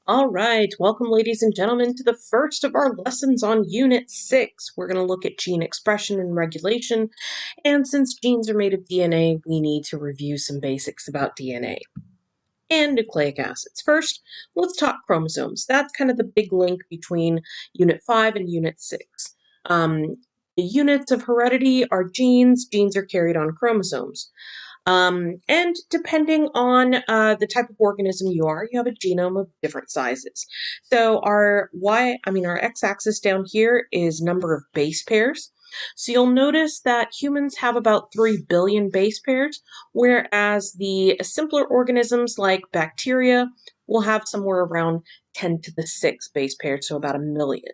All right, welcome ladies and gentlemen to the first of our lessons on Unit 6. We're going to look at gene expression and regulation, and since genes are made of DNA, we need to review some basics about DNA and nucleic acids. First, let's talk chromosomes. That's kind of the big link between Unit 5 and Unit 6. The units of heredity are genes. Genes are carried on chromosomes. And depending on the type of organism you are, you have a genome of different sizes. So our x-axis down here is number of base pairs. So you'll notice that humans have about 3 billion base pairs, whereas the simpler organisms like bacteria will have somewhere around 10 to the 6 base pairs, so about 1 million.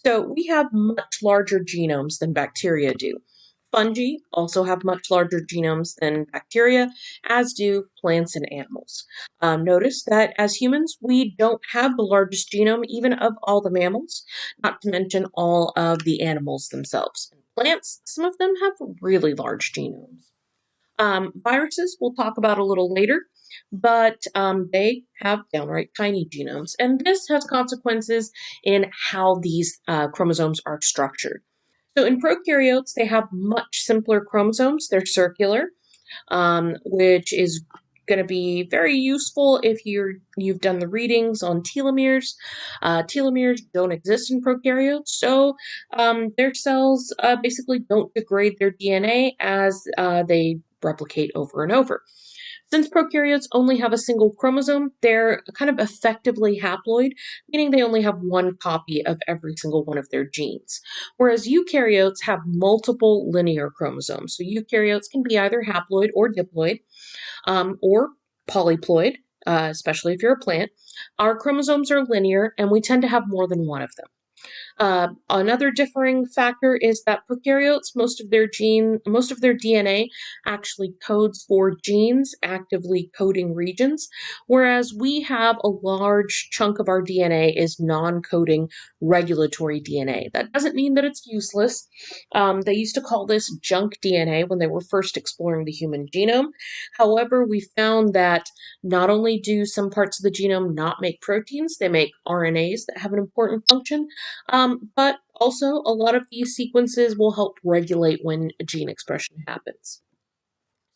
So we have much larger genomes than bacteria do. Fungi also have much larger genomes than bacteria, as do plants and animals. Notice that as humans, we don't have the largest genome even of all the mammals, not to mention all of the animals themselves. Plants, some of them have really large genomes. Viruses, we'll talk about a little later, but they have downright tiny genomes. And this has consequences in how these chromosomes are structured. So in prokaryotes, they have much simpler chromosomes. They're circular, which is going to be very useful if you've done the readings on telomeres. Telomeres don't exist in prokaryotes, so their cells basically don't degrade their DNA as they replicate over and over. Since prokaryotes only have a single chromosome, they're kind of effectively haploid, meaning they only have one copy of every single one of their genes. Whereas eukaryotes have multiple linear chromosomes. So eukaryotes can be either haploid or diploid, or polyploid, especially if you're a plant. Our chromosomes are linear, and we tend to have more than one of them. Another differing factor is that prokaryotes, most of their DNA actually codes for genes, actively coding regions, whereas we have a large chunk of our DNA is non-coding regulatory DNA. That doesn't mean that it's useless. They used to call this junk DNA when they were first exploring the human genome. However, we found that not only do some parts of the genome not make proteins, they make RNAs that have an important function, but also a lot of these sequences will help regulate when a gene expression happens.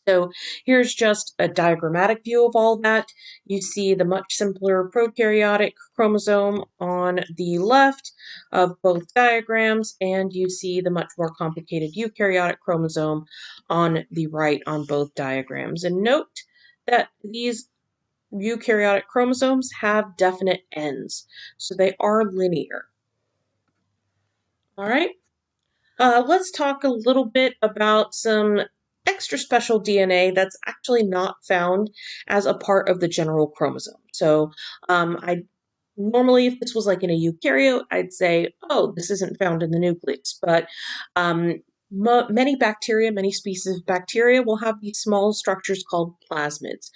So here's just a diagrammatic view of all that. You see the much simpler prokaryotic chromosome on the left of both diagrams, and you see the much more complicated eukaryotic chromosome on the right on both diagrams. And note that these eukaryotic chromosomes have definite ends, so they are linear. All right, let's talk a little bit about some extra special DNA that's actually not found as a part of the general chromosome. So I normally, if this was like in a eukaryote, I'd say, oh, this isn't found in the nucleus. But many bacteria, many species of bacteria will have these small structures called plasmids.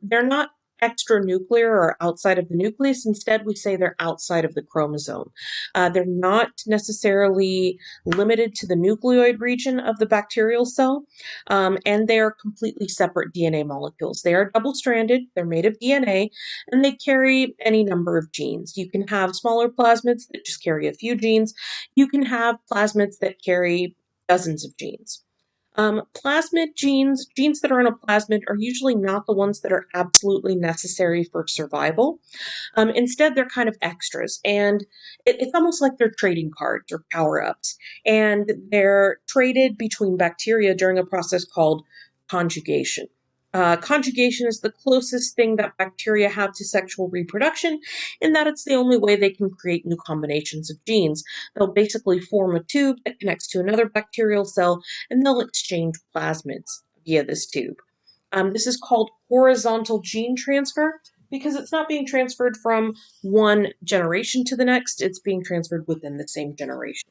They're not extranuclear or outside of the nucleus. Instead, we say they're outside of the chromosome. They're not necessarily limited to the nucleoid region of the bacterial cell, and they are completely separate DNA molecules. They are double-stranded, they're made of DNA, and they carry any number of genes. You can have smaller plasmids that just carry a few genes. You can have plasmids that carry dozens of genes. Plasmid genes that are in a plasmid are usually not the ones that are absolutely necessary for survival. Instead, they're kind of extras, and it's almost like they're trading cards or power-ups, and they're traded between bacteria during a process called conjugation. Conjugation is the closest thing that bacteria have to sexual reproduction, in that it's the only way they can create new combinations of genes. They'll basically form a tube that connects to another bacterial cell, and they'll exchange plasmids via this tube. This is called horizontal gene transfer because it's not being transferred from one generation to the next, it's being transferred within the same generation.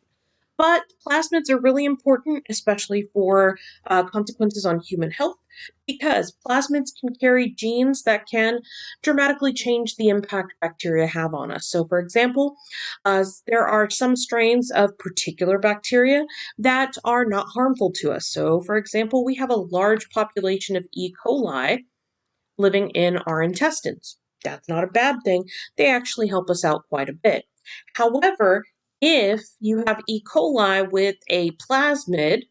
But plasmids are really important, especially for consequences on human health, because plasmids can carry genes that can dramatically change the impact bacteria have on us. So, for example, there are some strains of particular bacteria that are not harmful to us. So, for example, we have a large population of E. coli living in our intestines. That's not a bad thing. They actually help us out quite a bit. However, if you have E. coli with a plasmid,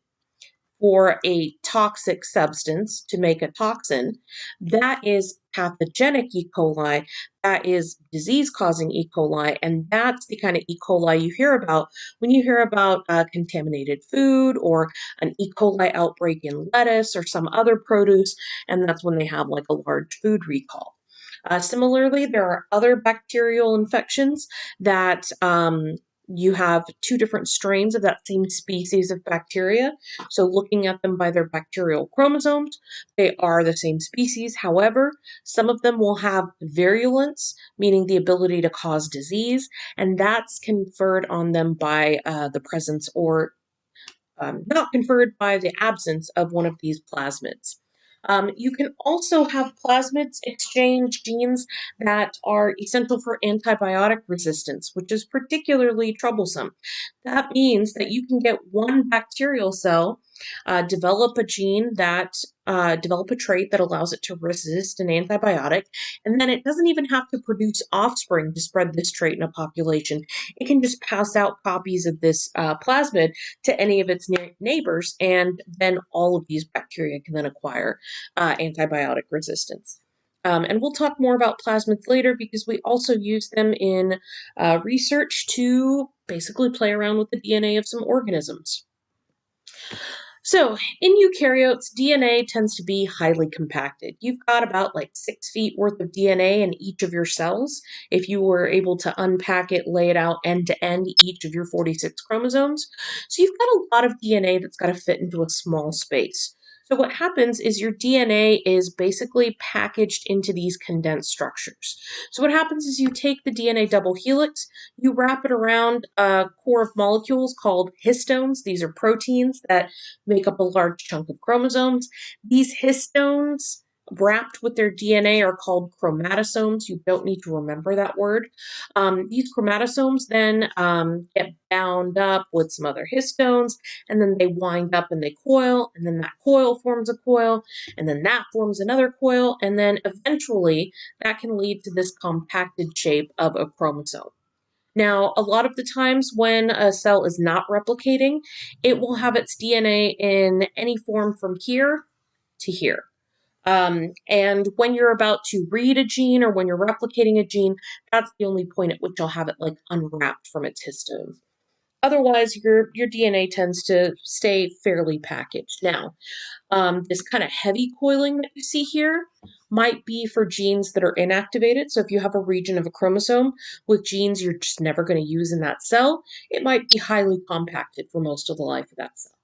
or a toxic substance to make a toxin, that is pathogenic E. coli, that is disease-causing E. coli, and that's the kind of E. coli you hear about when you hear about contaminated food or an E. coli outbreak in lettuce or some other produce, and that's when they have like a large food recall. Similarly, there are other bacterial infections that you have two different strains of that same species of bacteria. So looking at them by their bacterial chromosomes, they are the same species. However, some of them will have virulence, meaning the ability to cause disease, and that's conferred on them by the presence or not conferred by the absence of one of these plasmids. You can also have plasmids exchange genes that are essential for antibiotic resistance, which is particularly troublesome. That means that you can get one bacterial cell, develop a gene that develop a trait that allows it to resist an antibiotic, and then it doesn't even have to produce offspring to spread this trait in a population. It can just pass out copies of this plasmid to any of its neighbors, and then all of these bacteria can then acquire antibiotic resistance. And we'll talk more about plasmids later because we also use them in research to basically play around with the DNA of some organisms. So in eukaryotes, DNA tends to be highly compacted. You've got about like 6 feet worth of DNA in each of your cells. If you were able to unpack it, lay it out end to end, each of your 46 chromosomes. So you've got a lot of DNA that's got to fit into a small space. So what happens is your DNA is basically packaged into these condensed structures. So what happens is you take the DNA double helix, you wrap it around a core of molecules called histones. These are proteins that make up a large chunk of chromosomes. These histones wrapped with their DNA are called chromatosomes. You don't need to remember that word. These chromatosomes then get bound up with some other histones, and then they wind up and they coil, and then that coil forms a coil, and then that forms another coil, and then eventually that can lead to this compacted shape of a chromosome. Now, a lot of the times when a cell is not replicating, it will have its DNA in any form from here to here. And when you're about to read a gene or when you're replicating a gene, that's the only point at which you'll have it like unwrapped from its histone. Otherwise, your DNA tends to stay fairly packaged. Now, this kind of heavy coiling that you see here might be for genes that are inactivated. So if you have a region of a chromosome with genes you're just never going to use in that cell, it might be highly compacted for most of the life of that cell.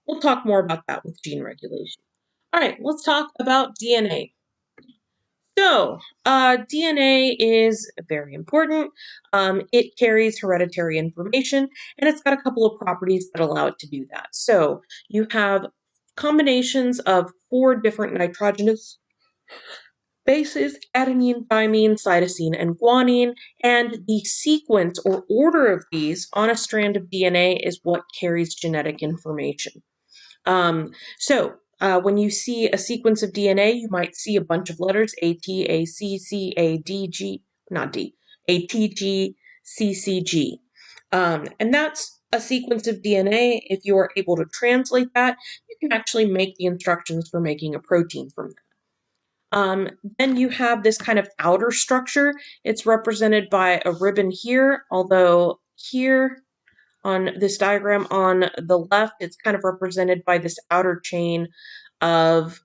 We'll talk more about that with gene regulation. All right, let's talk about DNA. So, DNA is very important. It carries hereditary information, and it's got a couple of properties that allow it to do that. So, you have combinations of 4 different nitrogenous bases: adenine, thymine, cytosine, and guanine, and the sequence or order of these on a strand of DNA is what carries genetic information. When you see a sequence of DNA, you might see a bunch of letters: A, T, A, C, C, A, D, G, not D, A, T, G, C, C, G. And that's a sequence of DNA. If you are able to translate that, you can actually make the instructions for making a protein from that. Then you have this kind of outer structure. It's represented by a ribbon here, although here on this diagram on the left, it's kind of represented by this outer chain of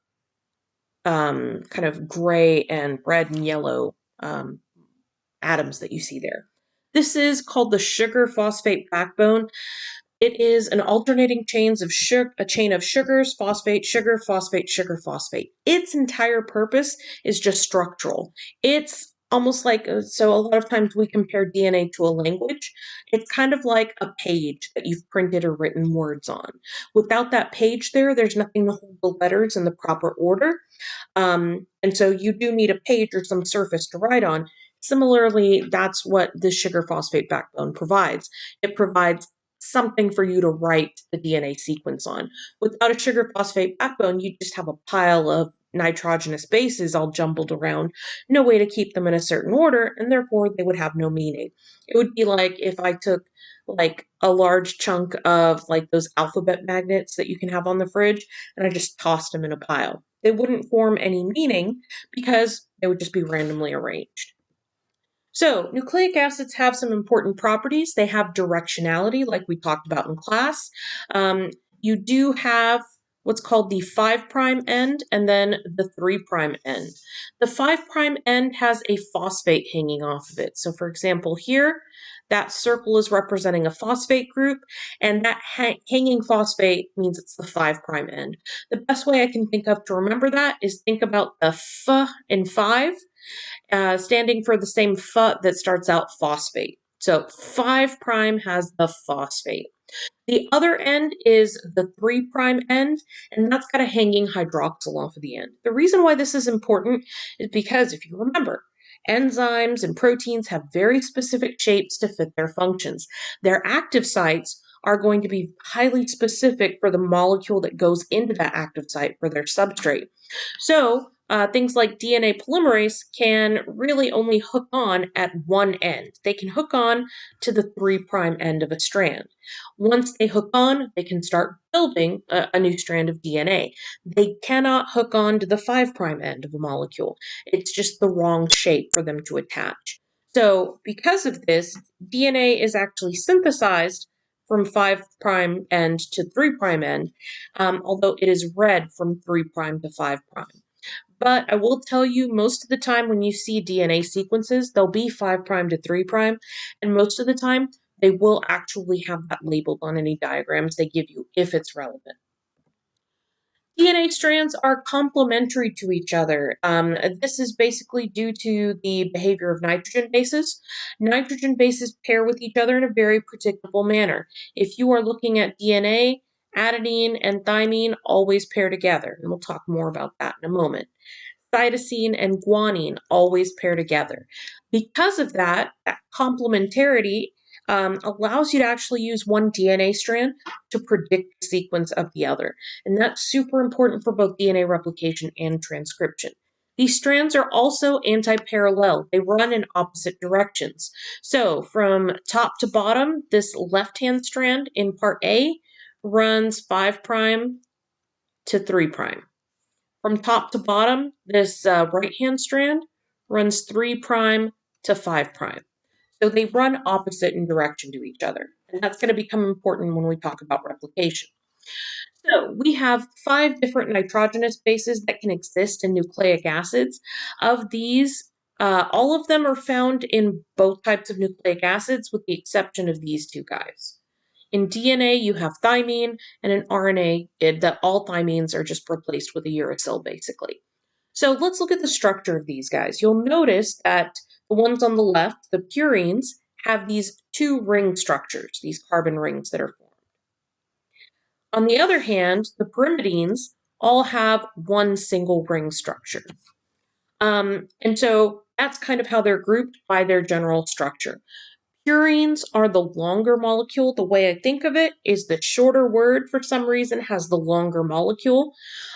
kind of gray and red and yellow atoms that you see there. This is called the sugar phosphate backbone. It is an alternating a chain of sugars, phosphate, sugar, phosphate, sugar, phosphate. Its entire purpose is just structural. It's almost like, so a lot of times we compare DNA to a language. It's kind of like a page that you've printed or written words on. Without that page there's nothing to hold the letters in the proper order. And so you do need a page or some surface to write on. Similarly, that's what the sugar phosphate backbone provides. It provides something for you to write the DNA sequence on. Without a sugar phosphate backbone, you just have a pile of nitrogenous bases all jumbled around, no way to keep them in a certain order, and therefore they would have no meaning. It would be like if I took like a large chunk of like those alphabet magnets that you can have on the fridge and I just tossed them in a pile. They wouldn't form any meaning because they would just be randomly arranged. So, nucleic acids have some important properties. They have directionality, like we talked about in class. You do have what's called the 5' end and then the 3' end. The 5' end has a phosphate hanging off of it. So, for example, here, that circle is representing a phosphate group, and that hanging phosphate means it's the 5' end. The best way I can think of to remember that is think about the F in 5. Standing for the same F that starts out phosphate. So 5' has the phosphate. The other end is the 3' end, and that's got a hanging hydroxyl off of the end. The reason why this is important is because if you remember, enzymes and proteins have very specific shapes to fit their functions. Their active sites are going to be highly specific for the molecule that goes into that active site for their substrate. So things like DNA polymerase can really only hook on at one end. They can hook on to the 3' end of a strand. Once they hook on, they can start building a new strand of DNA. They cannot hook on to the 5' end of a molecule. It's just the wrong shape for them to attach. So because of this, DNA is actually synthesized from 5' end to 3' end, although it is read from 3' to 5'. But I will tell you, most of the time when you see DNA sequences, they'll be 5' to 3', and most of the time they will actually have that labeled on any diagrams they give you if it's relevant. DNA strands are complementary to each other. This is basically due to the behavior of nitrogen bases. Nitrogen bases pair with each other in a very predictable manner. If you are looking at DNA, adenine and thymine always pair together, and we'll talk more about that in a moment. Cytosine and guanine always pair together. Because of that, complementarity allows you to actually use one DNA strand to predict the sequence of the other. And that's super important for both DNA replication and transcription. These strands are also anti-parallel. They run in opposite directions. So from top to bottom, this left-hand strand in part A runs 5' to 3'. From top to bottom, this right-hand strand runs 3' to 5'. So they run opposite in direction to each other. And that's going to become important when we talk about replication. So we have 5 different nitrogenous bases that can exist in nucleic acids. Of these, all of them are found in both types of nucleic acids with the exception of these two guys. In DNA, you have thymine, and in RNA, all thymines are just replaced with a uracil, basically. So let's look at the structure of these guys. You'll notice that the ones on the left, the purines, have these 2 ring structures, these carbon rings that are formed. On the other hand, the pyrimidines all have one single ring structure. And so that's kind of how they're grouped by their general structure. Purines are the longer molecule. The way I think of it is the shorter word, for some reason, has the longer molecule.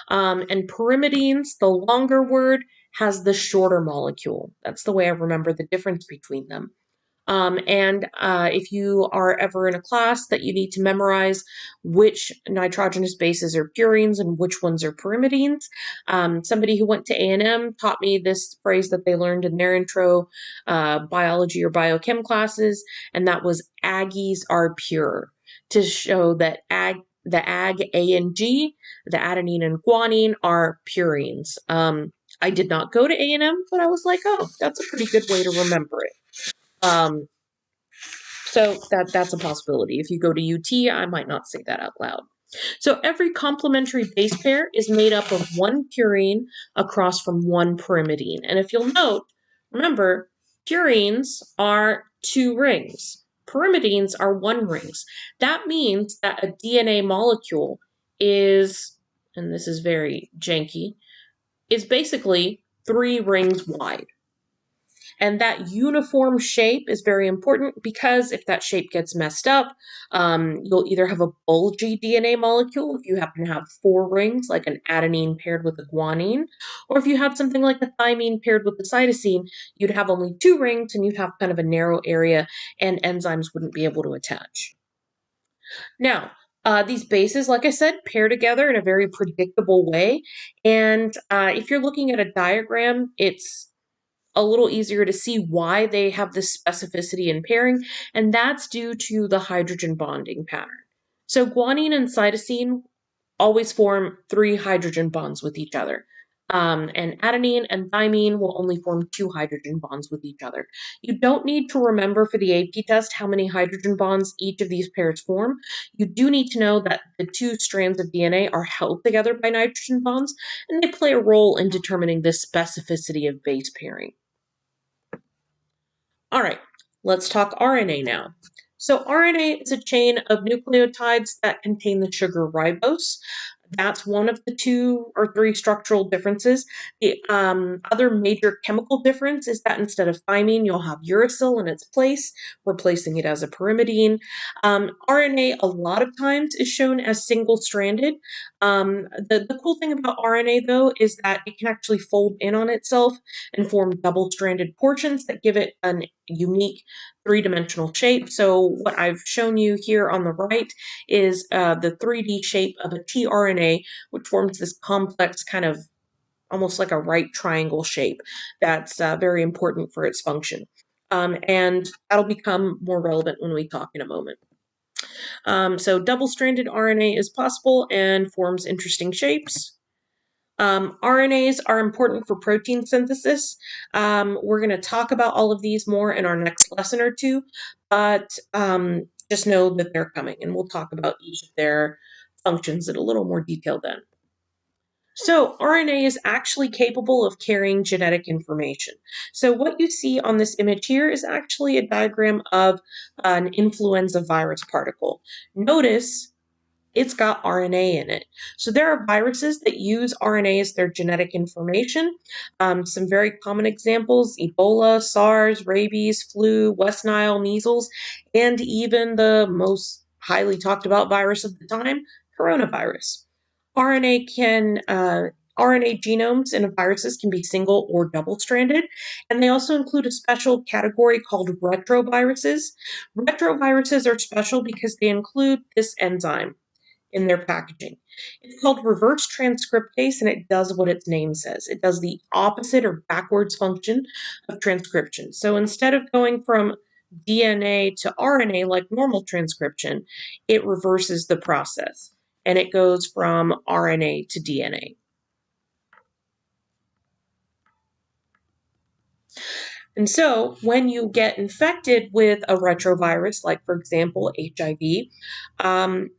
And pyrimidines, the longer word, has the shorter molecule. That's the way I remember the difference between them. If you are ever in a class that you need to memorize which nitrogenous bases are purines and which ones are pyrimidines, somebody who went to A&M taught me this phrase that they learned in their intro biology or biochem classes, and that was Aggies are pure, to show that the ag A and G, the adenine and guanine, are purines. I did not go to A&M, but I was like, oh, that's a pretty good way to remember it. So that's a possibility. If you go to UT, I might not say that out loud. So every complementary base pair is made up of one purine across from one pyrimidine. And if you'll note, remember, purines are 2 rings. Pyrimidines are 1 rings. That means that a DNA molecule is, and this is very janky, is basically 3 rings wide. And that uniform shape is very important because if that shape gets messed up, you'll either have a bulgy DNA molecule if you happen to have 4 rings, like an adenine paired with a guanine, or if you had something like a thymine paired with a cytosine, you'd have only 2 rings and you'd have kind of a narrow area and enzymes wouldn't be able to attach. Now, these bases, like I said, pair together in a very predictable way. And if you're looking at a diagram, it's a little easier to see why they have this specificity in pairing, and that's due to the hydrogen bonding pattern. So guanine and cytosine always form 3 hydrogen bonds with each other. And adenine and thymine will only form 2 hydrogen bonds with each other. You don't need to remember for the AP test how many hydrogen bonds each of these pairs form. You do need to know that the 2 strands of DNA are held together by nitrogen bonds, and they play a role in determining the specificity of base pairing. All right, let's talk RNA now. So RNA is a chain of nucleotides that contain the sugar ribose. That's one of the 2 or 3 structural differences. The other major chemical difference is that instead of thymine, you'll have uracil in its place, replacing it as a pyrimidine. RNA a lot of times is shown as single-stranded. The cool thing about RNA, though, is that it can actually fold in on itself and form double-stranded portions that give it an unique 3-dimensional shape. So what I've shown you here on the right is the 3D shape of a tRNA, which forms this complex kind of almost like a right triangle shape that's very important for its function. And that'll become more relevant when we talk in a moment. So double-stranded RNA is possible and forms interesting shapes. RNAs are important for protein synthesis. We're going to talk about all of these more in our next lesson or 2, but just know that they're coming, and we'll talk about each of their functions in a little more detail then. So RNA is actually capable of carrying genetic information. So what you see on this image here is actually a diagram of an influenza virus particle. Notice it's got RNA in it. So there are viruses that use RNA as their genetic information. Some very common examples: Ebola, SARS, rabies, flu, West Nile, measles, and even the most highly talked about virus of the time, coronavirus. RNA genomes in viruses can be single or double-stranded, and they also include a special category called retroviruses. Retroviruses are special because they include this enzyme in their packaging. It's called reverse transcriptase, and it does what its name says. It does the opposite or backwards function of transcription. So instead of going from DNA to RNA like normal transcription, it reverses the process, and it goes from RNA to DNA. And so when you get infected with a retrovirus, like for example, HIV,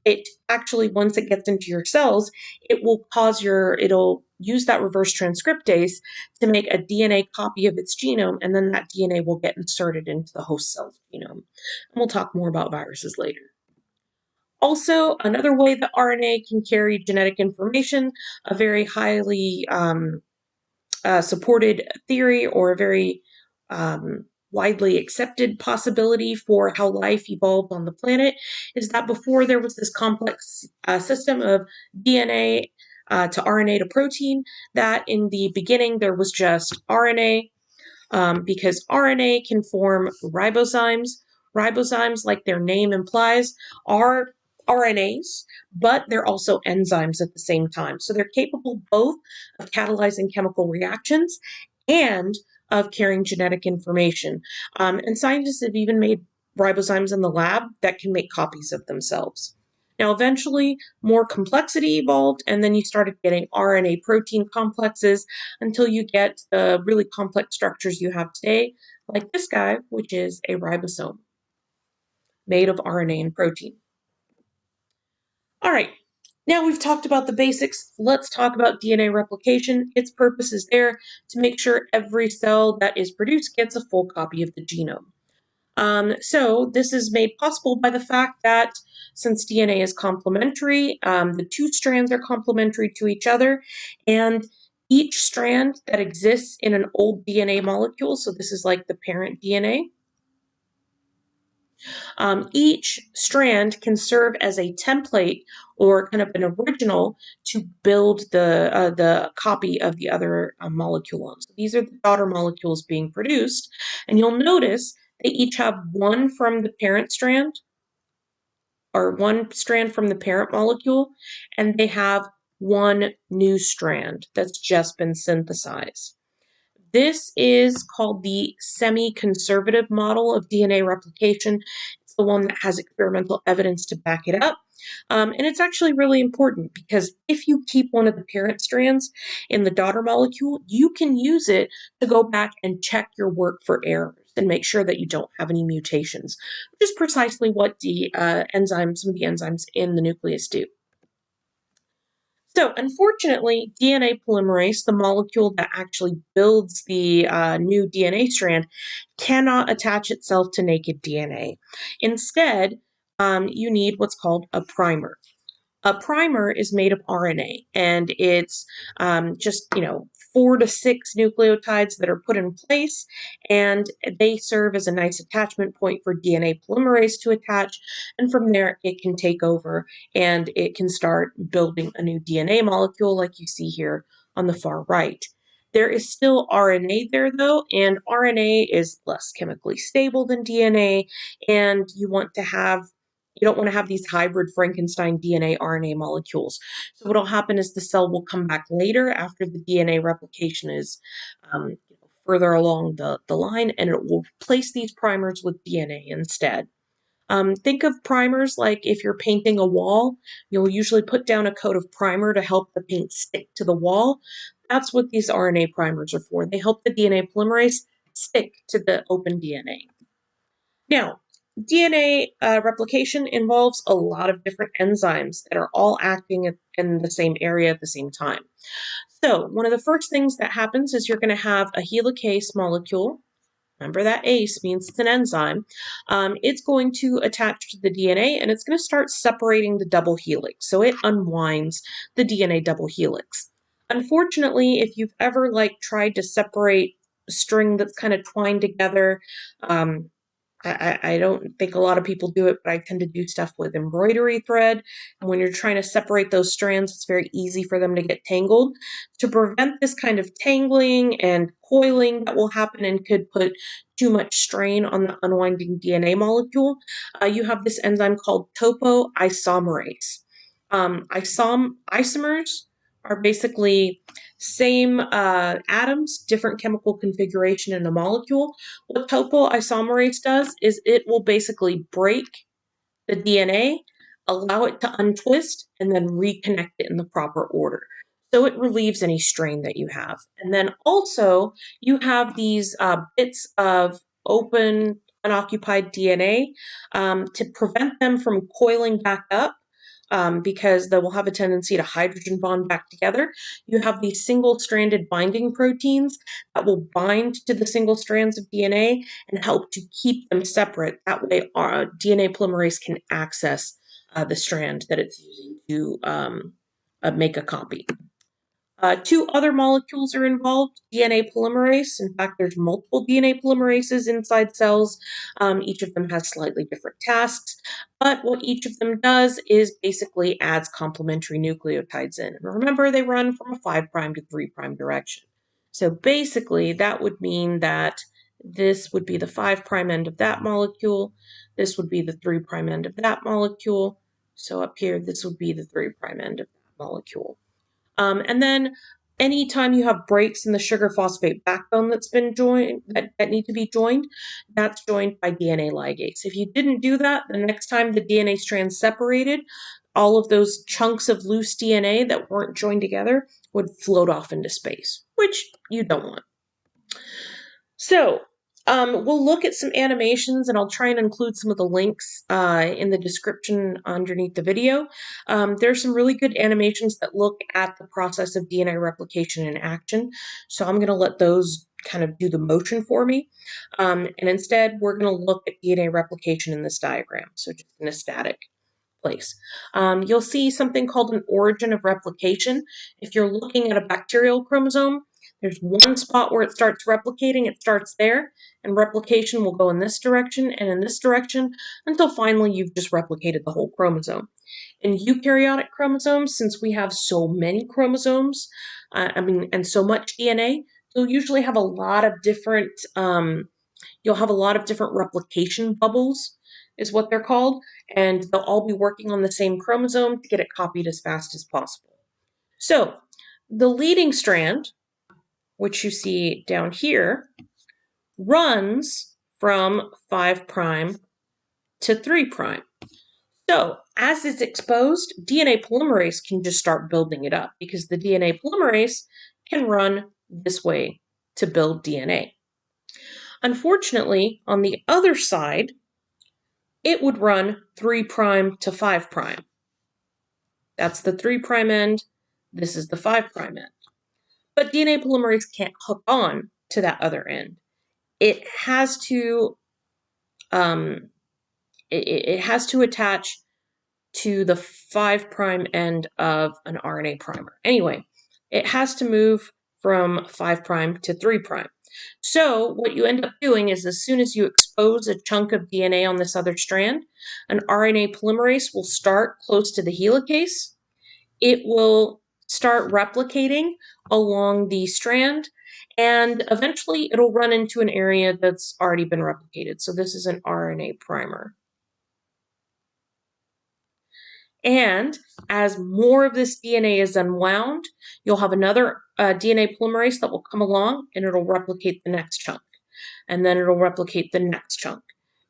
it actually, once it gets into your cells, it'll use that reverse transcriptase to make a DNA copy of its genome, and then that DNA will get inserted into the host cell's genome. And we'll talk more about viruses later. Also, another way that RNA can carry genetic information, a very highly supported theory, or a very widely accepted possibility for how life evolved on the planet, is that before there was this complex system of DNA to RNA to protein, that in the beginning there was just RNA, because RNA can form ribozymes. Ribozymes, like their name implies, are RNAs, but they're also enzymes at the same time. So they're capable both of catalyzing chemical reactions and of carrying genetic information. And scientists have even made ribozymes in the lab that can make copies of themselves. Now, eventually, more complexity evolved, and then you started getting RNA protein complexes until you get the really complex structures you have today, like this guy, which is a ribosome made of RNA and protein. All right, now we've talked about the basics. Let's talk about DNA replication. Its purpose is there to make sure every cell that is produced gets a full copy of the genome. So this is made possible by the fact that since DNA is complementary, the 2 strands are complementary to each other, and Each strand that exists in an old DNA molecule, so this is like the parent DNA, each strand can serve as a template or kind of an original to build the copy of the other molecule on. So these are the daughter molecules being produced, and you'll notice they each have one from the parent strand, or one strand from the parent molecule, and they have one new strand that's just been synthesized. This is called the semi-conservative model of DNA replication. It's the one that has experimental evidence to back it up. And it's actually really important because if you keep one of the parent strands in the daughter molecule, you can use it to go back and check your work for errors and make sure that you don't have any mutations, which is precisely what the enzymes, some of the enzymes in the nucleus do. So, unfortunately, DNA polymerase, the molecule that actually builds the new DNA strand, cannot attach itself to naked DNA. Instead, you need what's called a primer. A primer is made of RNA, and it's just, 4 to 6 nucleotides that are put in place, and they serve as a nice attachment point for DNA polymerase to attach, and from there it can take over and it can start building a new DNA molecule like you see here on the far right. There is still RNA there though, and RNA is less chemically stable than DNA, and you don't want to have these hybrid Frankenstein DNA RNA molecules. So what will happen is the cell will come back later after the DNA replication is further along the line, and it will replace these primers with DNA instead. Think of primers like if you're painting a wall, you'll usually put down a coat of primer to help the paint stick to the wall. That's what these RNA primers are for. They help the DNA polymerase stick to the open DNA. Now, DNA replication involves a lot of different enzymes that are all acting in the same area at the same time. So, one of the first things that happens is you're going to have a helicase molecule. Remember that ACE means it's an enzyme. It's going to attach to the DNA and it's going to start separating the double helix. So it unwinds the DNA double helix. Unfortunately, if you've ever tried to separate a string that's kind of twined together, I don't think a lot of people do it, but I tend to do stuff with embroidery thread. And when you're trying to separate those strands, it's very easy for them to get tangled. To prevent this kind of tangling and coiling that will happen and could put too much strain on the unwinding DNA molecule, you have this enzyme called topoisomerase. Isomers are basically same atoms, different chemical configuration in a molecule. What topoisomerase does is it will basically break the DNA, allow it to untwist, and then reconnect it in the proper order. So it relieves any strain that you have. And then also you have these bits of open, unoccupied DNA to prevent them from coiling back up. Because they will have a tendency to hydrogen bond back together. You have these single-stranded binding proteins that will bind to the single strands of DNA and help to keep them separate. That way, our DNA polymerase can access the strand that it's using to make a copy. Two other molecules are involved, DNA polymerase. In fact, there's multiple DNA polymerases inside cells. Each of them has slightly different tasks, but what each of them does is basically adds complementary nucleotides in. And remember, they run from a 5' to 3' direction. So basically, that would mean that this would be the 5' end of that molecule. This would be the 3' end of that molecule. So up here, this would be the 3' end of that molecule. And then anytime you have breaks in the sugar phosphate backbone that's been joined, that need to be joined, that's joined by DNA ligase. If you didn't do that, the next time the DNA strands separated, all of those chunks of loose DNA that weren't joined together would float off into space, which you don't want. So, we'll look at some animations, and I'll try and include some of the links in the description underneath the video. There's some really good animations that look at the process of DNA replication in action, so I'm going to let those kind of do the motion for me. And instead, we're going to look at DNA replication in this diagram, so just in a static place. You'll see something called an origin of replication. If you're looking at a bacterial chromosome, there's one spot where it starts replicating, it starts there, and replication will go in this direction and in this direction until finally you've just replicated the whole chromosome. In eukaryotic chromosomes, since we have so many chromosomes, and so much DNA, you'll usually have a lot of different, replication bubbles, is what they're called, and they'll all be working on the same chromosome to get it copied as fast as possible. So, the leading strand, which you see down here, runs from 5' to 3'. So, as it's exposed, DNA polymerase can just start building it up because the DNA polymerase can run this way to build DNA. Unfortunately, on the other side, it would run 3' to 5'. That's the 3' end, this is the 5' end. But DNA polymerase can't hook on to that other end. It has to attach to the 5' end of an RNA primer. Anyway, it has to move from 5' to 3'. So what you end up doing is as soon as you expose a chunk of DNA on this other strand, an RNA polymerase will start close to the helicase. It will start replicating along the strand, and eventually it'll run into an area that's already been replicated. So this is an RNA primer. And as more of this DNA is unwound, you'll have another DNA polymerase that will come along and it'll replicate the next chunk. And then it'll replicate the next chunk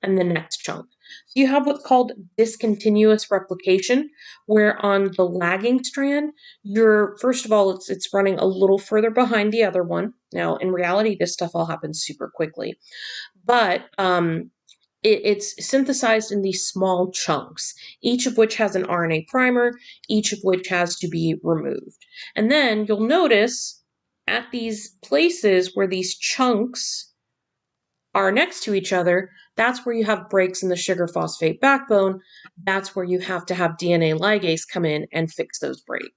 and the next chunk. So you have what's called discontinuous replication, where on the lagging strand, first of all, it's running a little further behind the other one. Now, in reality, this stuff all happens super quickly. But it's synthesized in these small chunks, each of which has an RNA primer, each of which has to be removed. And then you'll notice at these places where these chunks are next to each other, that's where you have breaks in the sugar phosphate backbone. That's where you have to have DNA ligase come in and fix those breaks.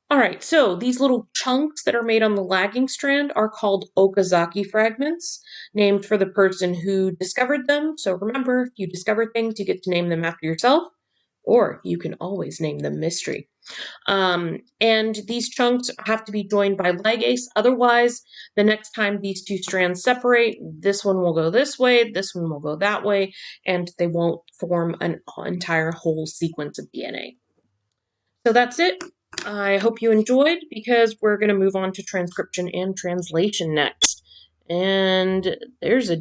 All right, so these little chunks that are made on the lagging strand are called Okazaki fragments, named for the person who discovered them. So remember, if you discover things, you get to name them after yourself, or you can always name them mystery. And these chunks have to be joined by ligase. Otherwise, the next time these two strands separate, this one will go this way, this one will go that way, and they won't form an entire whole sequence of DNA. So that's it. I hope you enjoyed, because we're going to move on to transcription and translation next. And there's a